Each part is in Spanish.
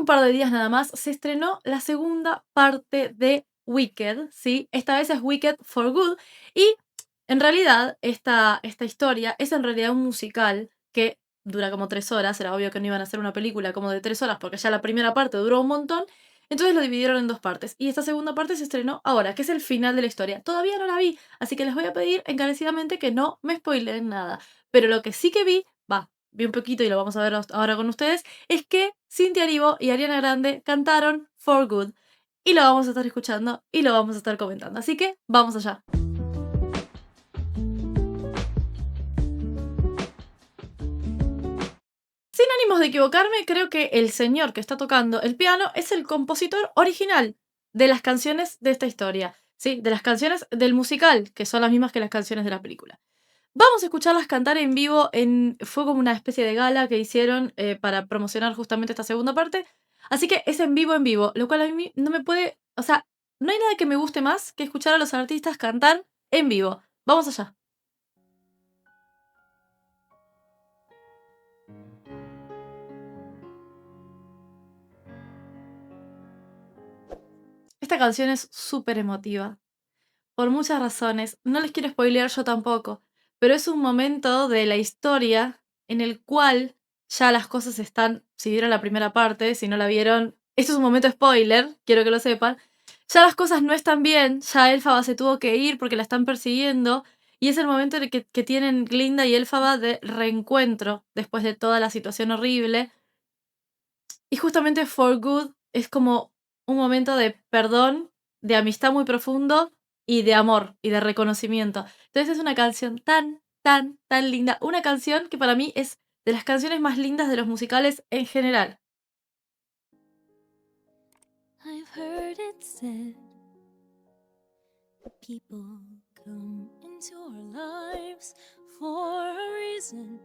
par de días nada más se estrenó la segunda parte de Wicked, ¿sí? Esta vez es Wicked for Good y en realidad esta historia es en realidad un musical que dura como 3 horas, era obvio que no iban a hacer una película como de 3 horas porque ya la primera parte duró un montón, entonces lo dividieron en 2 partes y esta segunda parte se estrenó ahora, que es el final de la historia. Todavía no la vi, así que les voy a pedir encarecidamente que no me spoileen nada, pero lo que sí que vi un poquito y lo vamos a ver ahora con ustedes, es que Cynthia Erivo y Ariana Grande cantaron For Good. Y lo vamos a estar escuchando y lo vamos a estar comentando. Así que vamos allá. Sin ánimos de equivocarme, creo que el señor que está tocando el piano es el compositor original de las canciones de esta historia. Sí, de las canciones del musical, que son las mismas que las canciones de la película. Vamos a escucharlas cantar en vivo. Fue como una especie de gala que hicieron para promocionar justamente esta segunda parte. Así que es en vivo, lo cual a mí no me puede... O sea, no hay nada que me guste más que escuchar a los artistas cantar en vivo. Vamos allá. Esta canción es súper emotiva, por muchas razones. No les quiero spoilear yo tampoco, pero es un momento de la historia en el cual ya las cosas están, si vieron la primera parte, si no la vieron, esto es un momento spoiler, quiero que lo sepan, ya las cosas no están bien, ya Elphaba se tuvo que ir porque la están persiguiendo, y es el momento en el que tienen Glinda y Elphaba de reencuentro después de toda la situación horrible, y justamente For Good es como un momento de perdón, de amistad muy profundo y de amor y de reconocimiento. Entonces es una canción tan, tan, tan linda. Una canción que para mí es de las canciones más lindas de los musicales en general. I've heard it said that people come into our lives for a reason,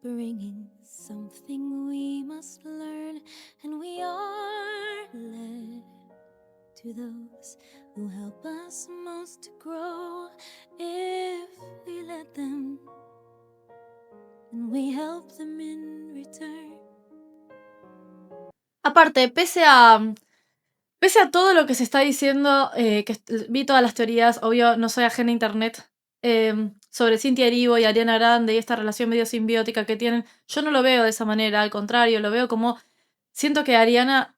bringing something we must learn, and we are led to those who help us most to grow. If we let them, and we help them in return. Aparte, pese a todo lo que se está diciendo, vi todas las teorías, obvio, no soy ajena a internet, sobre Cynthia Erivo y Ariana Grande y esta relación medio simbiótica que tienen, yo no lo veo de esa manera, al contrario, lo veo como, siento que Ariana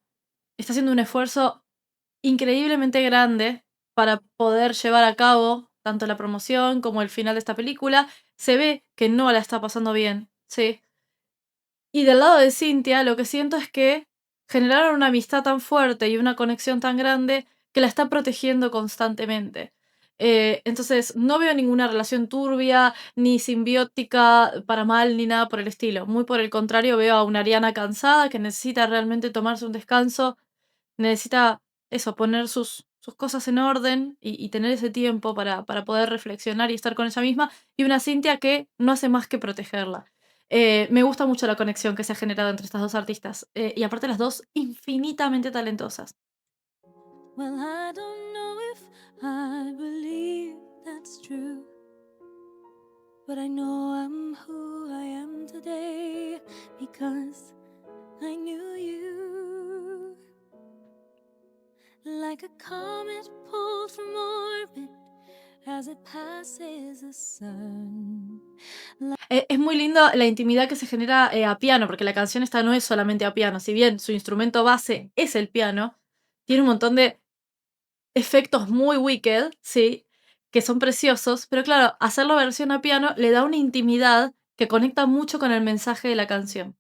está haciendo un esfuerzo increíblemente grande para poder llevar a cabo tanto la promoción como el final de esta película. Se ve que no la está pasando bien, ¿sí? Y del lado de Cynthia, lo que siento es que generaron una amistad tan fuerte y una conexión tan grande que la está protegiendo constantemente. Entonces, no veo ninguna relación turbia, ni simbiótica para mal, ni nada por el estilo. Muy por el contrario, veo a una Ariana cansada que necesita realmente tomarse un descanso, necesita eso, poner sus cosas en orden y tener ese tiempo para poder reflexionar y estar con ella misma, y una Cynthia que no hace más que protegerla. Me gusta mucho la conexión que se ha generado entre estas dos artistas, y aparte las dos infinitamente talentosas. Well, I don't know if I believe that's true, but I know I'm who I am today because I knew you. Like a comet pulled from orbit as it passes the sun. Es muy lindo la intimidad que se genera a piano, porque la canción esta no es solamente a piano, si bien su instrumento base es el piano, tiene un montón de efectos muy Wicked, sí, que son preciosos, pero claro, hacerlo versión a piano le da una intimidad que conecta mucho con el mensaje de la canción.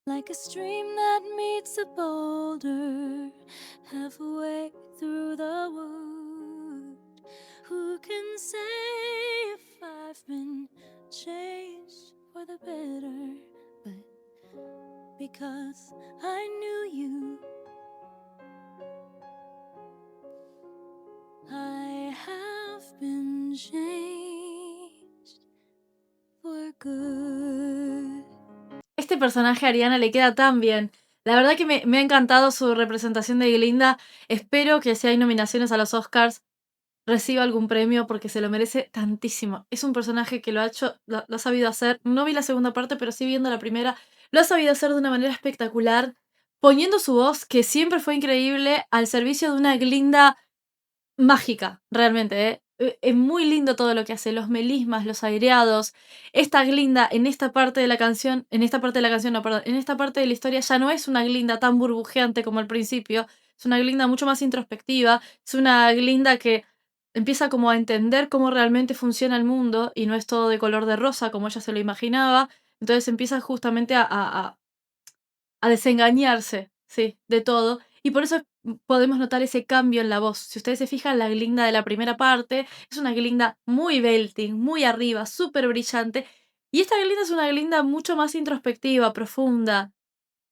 Like a stream that meets a boulder halfway through the wood. Who can say if I've been changed for the better? But because I knew you, I have been changed for good. Este personaje a Ariana le queda tan bien. La verdad que me ha encantado su representación de Glinda. Espero que si hay nominaciones a los Oscars reciba algún premio porque se lo merece tantísimo. Es un personaje que lo ha hecho, lo ha sabido hacer. No vi la segunda parte, pero sí viendo la primera, lo ha sabido hacer de una manera espectacular. poniendo su voz, que siempre fue increíble, al servicio de una Glinda mágica, realmente, ¿eh? Es muy lindo todo lo que hace, los melismas, los aireados. Esta Glinda en esta parte de la canción, no, perdón, en esta parte de la historia ya no es una Glinda tan burbujeante como al principio, es una Glinda mucho más introspectiva, es una Glinda que empieza como a entender cómo realmente funciona el mundo y no es todo de color de rosa como ella se lo imaginaba, entonces empieza justamente a desengañarse, sí, de todo. Y por eso podemos notar ese cambio en la voz. Si ustedes se fijan, la Glinda de la primera parte es una Glinda muy belting, muy arriba, súper brillante. Y esta Glinda es una Glinda mucho más introspectiva, profunda.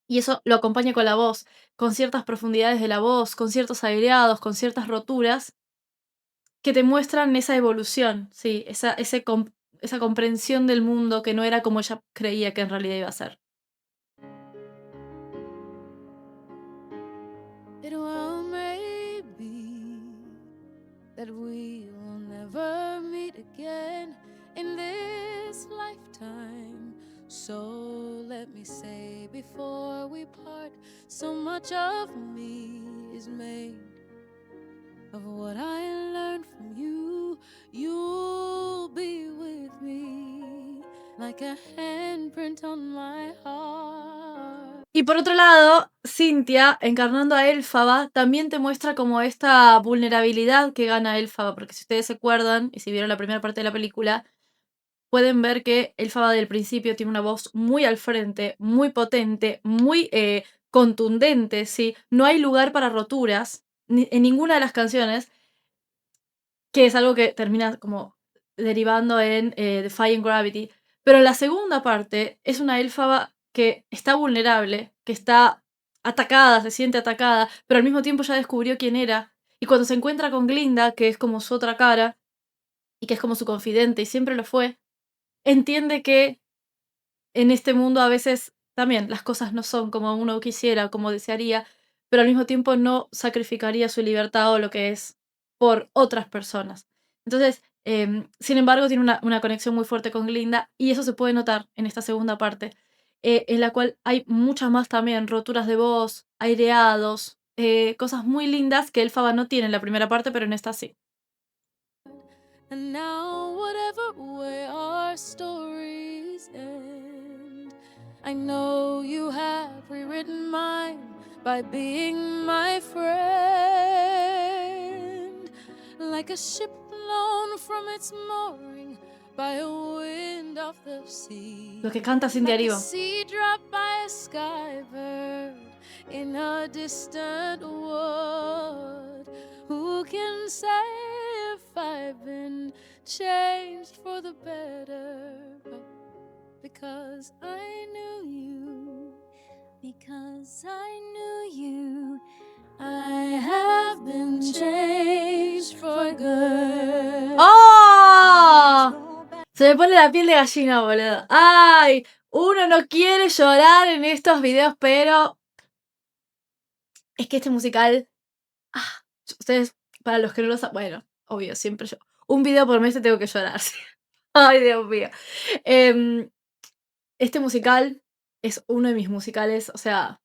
Y eso lo acompaña con la voz, con ciertas profundidades de la voz, con ciertos aireados, con ciertas roturas que te muestran esa evolución, sí, esa comprensión del mundo que no era como ella creía que en realidad iba a ser. It well may be that we will never meet again in this lifetime. So let me say before we part, so much of me is made of what I learned from you. You'll be with me like a handprint on my heart. Y por otro lado, Cynthia, encarnando a Elphaba, también te muestra como esta vulnerabilidad que gana Elphaba, porque si ustedes se acuerdan, y si vieron la primera parte de la película, pueden ver que Elphaba del principio tiene una voz muy al frente, muy potente, muy contundente, ¿sí? No hay lugar para roturas en ninguna de las canciones, que es algo que termina como derivando en Defying Gravity. Pero la segunda parte es una Elphaba que está vulnerable, que está atacada, se siente atacada, pero al mismo tiempo ya descubrió quién era. Y cuando se encuentra con Glinda, que es como su otra cara, y que es como su confidente, y siempre lo fue, entiende que en este mundo a veces también las cosas no son como uno quisiera o como desearía, pero al mismo tiempo no sacrificaría su libertad o lo que es por otras personas. Entonces, sin embargo, tiene una conexión muy fuerte con Glinda y eso se puede notar en esta segunda parte, en la cual hay muchas más también, roturas de voz, aireados, cosas muy lindas que Elphaba no tiene en la primera parte, pero en esta sí. And now, whatever way our stories end, I know you have rewritten mine by being my friend. Like a ship blown from its mooring by a wind off the sea. Lo que canta Cindy Like a Aribo. seed dropped by a sky bird in a distant wood. Who can say if I've been changed for the better? But because I knew you, because I knew you, I have been changed for good. ¡Oh! Se me pone la piel de gallina, boludo. ¡Ay! Uno no quiere llorar en estos videos, pero es que este musical. Ustedes, para los que no lo saben, bueno, obvio, siempre yo. Un video por mes te tengo que llorar. ¿Sí? Ay, Dios mío. Este musical es uno de mis musicales, o sea,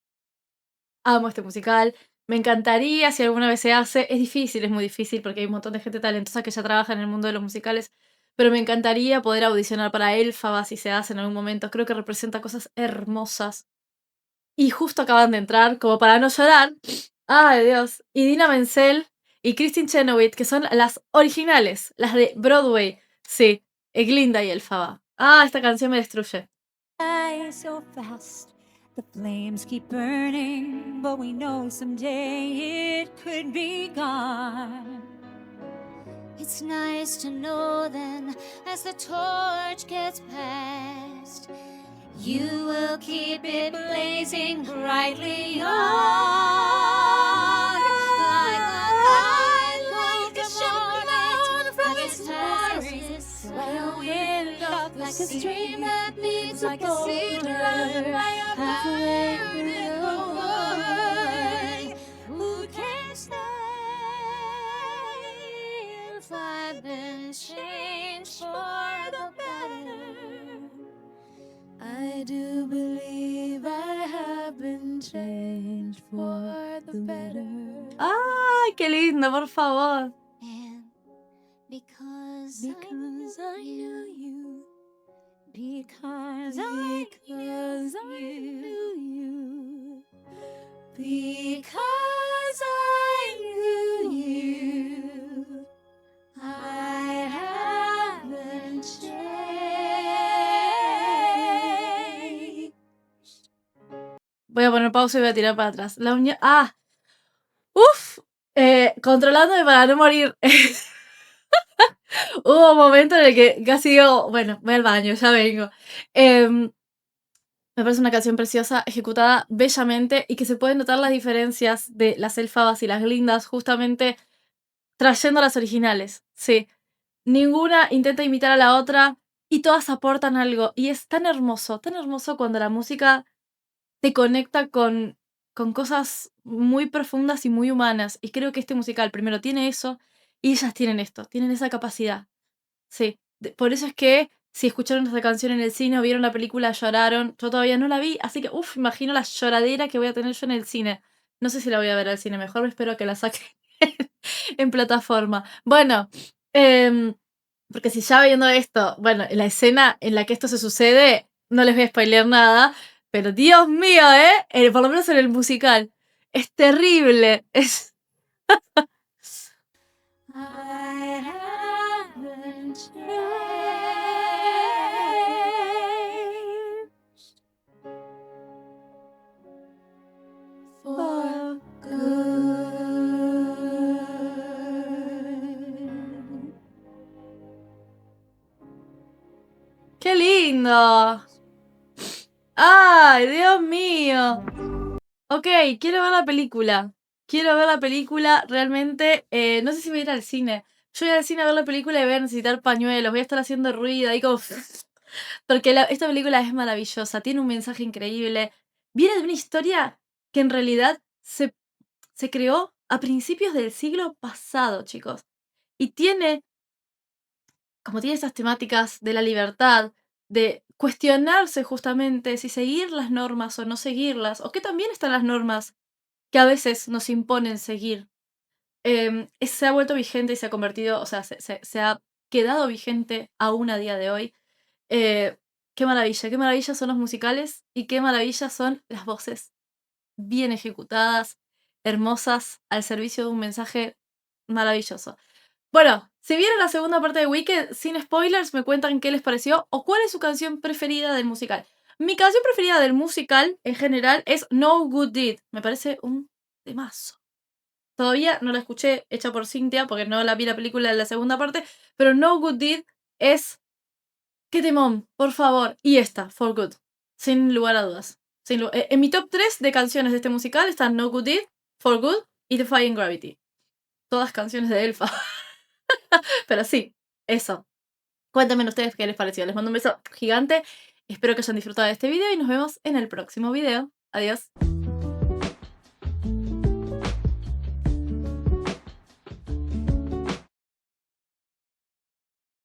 amo este musical. Me encantaría si alguna vez se hace. Es difícil, es muy difícil porque hay un montón de gente talentosa que ya trabaja en el mundo de los musicales. Pero me encantaría poder audicionar para Elphaba si se hace en algún momento. Creo que representa cosas hermosas. Y justo acaban de entrar, como para no llorar. Ay, Dios. Y Dina Menzel y Kristin Chenoweth, que son las originales, las de Broadway. Sí, Glinda y Elphaba. Ah, esta canción me destruye. So fast, the flames keep burning, but we know someday it could be gone. It's nice to know then, as the torch gets passed, you will keep it blazing brightly on. Like a ship blown from its moorings by a wind off the sea. Like a stream that leads like a sea drowned by a fire in the wood. Who can say if I've been changed for the better? I do believe I have been change for the better. ¡Ay, qué lindo, por favor! And because I knew you, Because I knew you, because I knew you, I haven't changed. Voy a poner pausa y voy a tirar para atrás. La uña... ¡Ah! ¡Uf! Controlándome para no morir. Hubo un momento en el que casi digo, bueno, voy al baño, ya vengo. Me parece una canción preciosa, ejecutada bellamente y que se pueden notar las diferencias de las elfabas y las glindas justamente trayendo las originales. Sí, ninguna intenta imitar a la otra y todas aportan algo. Y es tan hermoso cuando la música te conecta con cosas muy profundas y muy humanas. Y creo que este musical primero tiene eso y ellas tienen esto, tienen esa capacidad. Sí, por eso es que si escucharon esta canción en el cine o vieron la película, lloraron. Yo todavía no la vi, así que imagino la lloradera que voy a tener yo en el cine. No sé si la voy a ver al cine, mejor espero a que la saquen en plataforma. Bueno, porque si ya viendo esto, bueno, la escena en la que esto se sucede, no les voy a spoilear nada, pero Dios mío, por lo menos en el musical, es terrible, es... I haven't changed for good. ¡Qué lindo! ¡Ay, Dios mío! Ok, quiero ver la película. Quiero ver la película realmente. No sé si voy a ir al cine. Yo voy al cine a ver la película y voy a necesitar pañuelos. Voy a estar haciendo ruido ahí como... Porque esta película es maravillosa. Tiene un mensaje increíble. Viene de una historia que en realidad se creó a principios del siglo pasado, chicos. Y tiene... Como tiene esas temáticas de la libertad, de cuestionarse justamente si seguir las normas o no seguirlas, o que también están las normas que a veces nos imponen seguir. Se ha vuelto vigente y se ha convertido, o sea, se ha quedado vigente aún a día de hoy. Qué maravilla son los musicales y qué maravilla son las voces bien ejecutadas, hermosas, al servicio de un mensaje maravilloso. Bueno, si vieron la segunda parte de Wicked, sin spoilers, me cuentan qué les pareció o cuál es su canción preferida del musical. Mi canción preferida del musical, en general, es No Good Deed. Me parece un temazo. Todavía no la escuché hecha por Cynthia, porque no la vi la película de la segunda parte, pero No Good Deed es... ¡Qué temón! Por favor. Y esta, For Good. Sin lugar a dudas. En mi top 3 de canciones de este musical están No Good Deed, For Good y Defying Gravity. Todas canciones de Elfa. Pero sí, eso. Cuéntenme ustedes qué les pareció. Les mando un beso gigante. Espero que hayan disfrutado de este video y nos vemos en el próximo video. Adiós.